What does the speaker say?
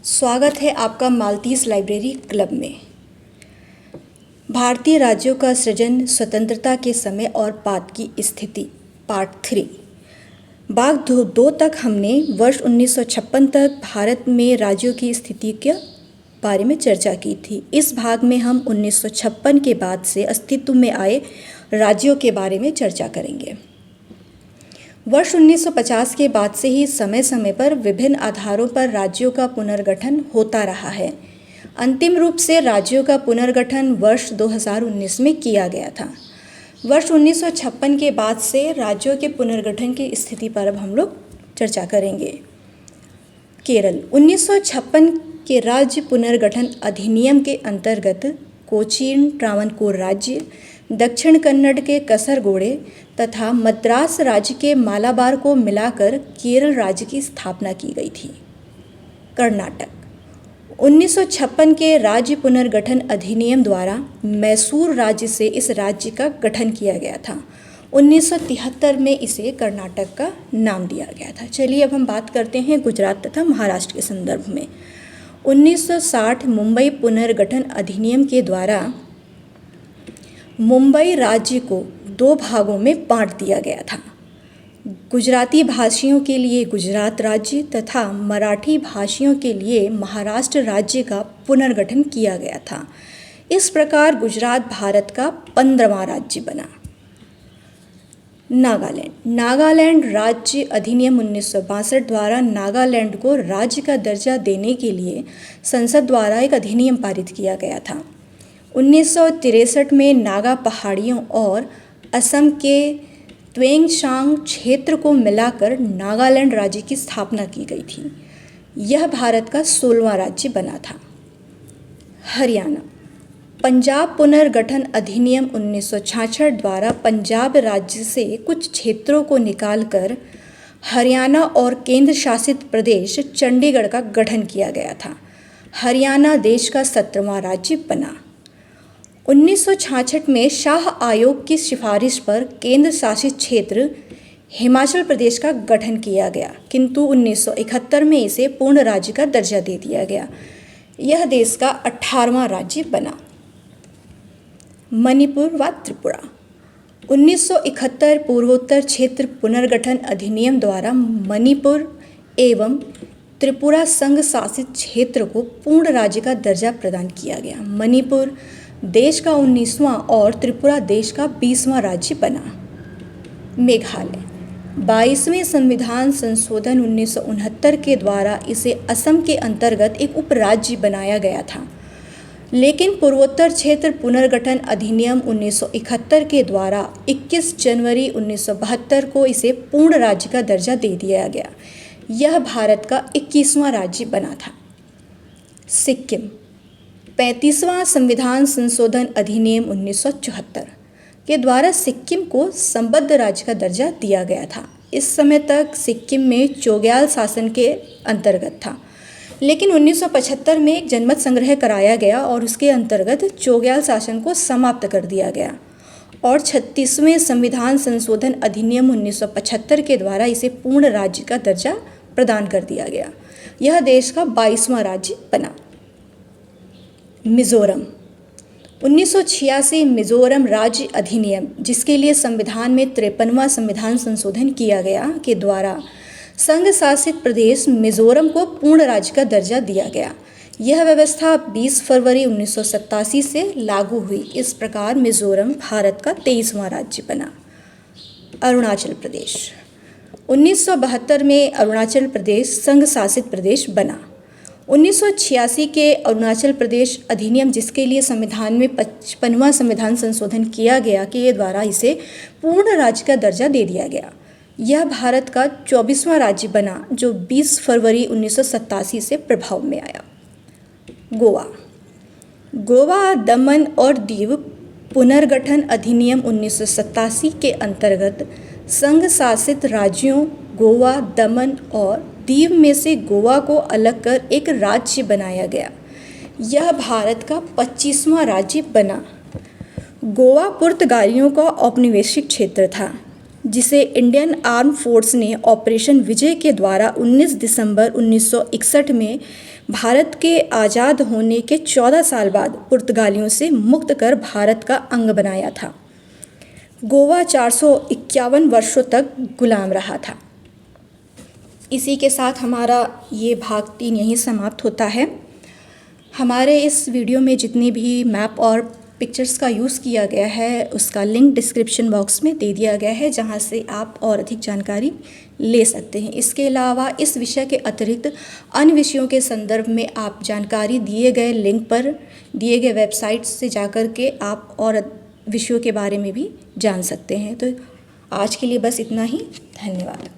स्वागत है आपका माल्तीस लाइब्रेरी क्लब में। भारतीय राज्यों का सृजन, स्वतंत्रता के समय और बाद की स्थिति, पार्ट 3। भाग 2 तक हमने वर्ष 1956 तक भारत में राज्यों की स्थिति के बारे में चर्चा की थी। इस भाग में हम 1956 के बाद से अस्तित्व में आए राज्यों के बारे में चर्चा करेंगे। वर्ष 1950 के बाद से ही समय समय पर विभिन्न आधारों पर राज्यों का पुनर्गठन होता रहा है। अंतिम रूप से राज्यों का पुनर्गठन वर्ष 2019 में किया गया था। वर्ष 1956 के बाद से राज्यों के पुनर्गठन की स्थिति पर अब हम लोग चर्चा करेंगे। केरल 1956 के राज्य पुनर्गठन अधिनियम के अंतर्गत कोचीन ट्रावनकोर राज्य, दक्षिण कन्नड़ के कसरगोड़े तथा मद्रास राज्य के मालाबार को मिलाकर केरल राज्य की स्थापना की गई थी। कर्नाटक 1956 के राज्य पुनर्गठन अधिनियम द्वारा मैसूर राज्य से इस राज्य का गठन किया गया था। 1973 में इसे कर्नाटक का नाम दिया गया था। चलिए अब हम बात करते हैं गुजरात तथा महाराष्ट्र के संदर्भ में। 1960 मुंबई पुनर्गठन अधिनियम के द्वारा मुंबई राज्य को 2 भागों में बांट दिया गया था। गुजराती भाषियों के लिए गुजरात राज्य तथा मराठी भाषियों के लिए महाराष्ट्र राज्य का पुनर्गठन किया गया था। इस प्रकार गुजरात भारत का 15वां राज्य बना। नागालैंड राज्य अधिनियम 1962 द्वारा नागालैंड को राज्य का दर्जा देने के लिए संसद द्वारा एक अधिनियम पारित किया गया था। 1963 में नागा पहाड़ियों और असम के त्वेंगशांग क्षेत्र को मिलाकर नागालैंड राज्य की स्थापना की गई थी। यह भारत का 16वां राज्य बना था। हरियाणा पंजाब पुनर्गठन अधिनियम 1966 द्वारा पंजाब राज्य से कुछ क्षेत्रों को निकालकर हरियाणा और केंद्र शासित प्रदेश चंडीगढ़ का गठन किया गया था। हरियाणा देश का 17वां राज्य बना। 1966 में शाह आयोग की सिफारिश पर केंद्र शासित क्षेत्र हिमाचल प्रदेश का गठन किया गया, किंतु 1971 में इसे पूर्ण राज्य का दर्जा दे दिया गया। यह देश का 18वां राज्य बना। मणिपुर व त्रिपुरा 1971 पूर्वोत्तर क्षेत्र पुनर्गठन अधिनियम द्वारा मणिपुर एवं त्रिपुरा संघ शासित क्षेत्र को पूर्ण राज्य का दर्जा प्रदान किया गया। मणिपुर देश का 19वां और त्रिपुरा देश का 20वां राज्य बना। मेघालय 22वें संविधान संशोधन 1969 के द्वारा इसे असम के अंतर्गत एक उपराज्य बनाया गया था, लेकिन पूर्वोत्तर क्षेत्र पुनर्गठन अधिनियम 1971 के द्वारा 21 जनवरी 1972 को इसे पूर्ण राज्य का दर्जा दे दिया गया। यह भारत का 21वां राज्य बना था। सिक्किम 35वां संविधान संशोधन अधिनियम 1974 के द्वारा सिक्किम को संबद्ध राज्य का दर्जा दिया गया था। इस समय तक सिक्किम में चोग्याल शासन के अंतर्गत था, लेकिन 1975 में एक जनमत संग्रह कराया गया और उसके अंतर्गत चोग्याल शासन को समाप्त कर दिया गया और 36वें संविधान संशोधन अधिनियम 1975 के द्वारा इसे पूर्ण राज्य का दर्जा प्रदान कर दिया गया। यह देश का 22वां राज्य बना। मिजोरम 1986 मिजोरम राज्य अधिनियम, जिसके लिए संविधान में 53वां संविधान संशोधन किया गया, के द्वारा संघ शासित प्रदेश मिजोरम को पूर्ण राज्य का दर्जा दिया गया। यह व्यवस्था 20 फरवरी 1987 से लागू हुई। इस प्रकार मिजोरम भारत का 23वां राज्य बना। अरुणाचल प्रदेश 1972 में अरुणाचल प्रदेश संघ शासित प्रदेश बना। 1986 के अरुणाचल प्रदेश अधिनियम, जिसके लिए संविधान में 55वां संविधान संशोधन किया गया, के द्वारा इसे पूर्ण राज्य का दर्जा दे दिया गया। यह भारत का 24वां राज्य बना, जो 20 फरवरी 1987 से प्रभाव में आया। गोवा दमन और दीव पुनर्गठन अधिनियम 1987 के अंतर्गत संघ शासित राज्यों गोवा, दमन और दीव में से गोवा को अलग कर एक राज्य बनाया गया। यह भारत का 25वां राज्य बना। गोवा पुर्तगालियों का औपनिवेशिक क्षेत्र था। जिसे इंडियन आर्म फोर्स ने ऑपरेशन विजय के द्वारा 19 दिसंबर 1961 में भारत के आज़ाद होने के 14 साल बाद पुर्तगालियों से मुक्त कर भारत का अंग बनाया था। गोवा 451 वर्षों तक गुलाम रहा था। इसी के साथ हमारा ये भाग 3 यहीं समाप्त होता है। हमारे इस वीडियो में जितनी भी मैप और पिक्चर्स का यूज़ किया गया है उसका लिंक डिस्क्रिप्शन बॉक्स में दे दिया गया है, जहां से आप और अधिक जानकारी ले सकते हैं। इसके अलावा इस विषय के अतिरिक्त अन्य विषयों के संदर्भ में आप जानकारी दिए गए लिंक पर दिए गए वेबसाइट से जाकर के आप और विषयों के बारे में भी जान सकते हैं। तो आज के लिए बस इतना ही। धन्यवाद।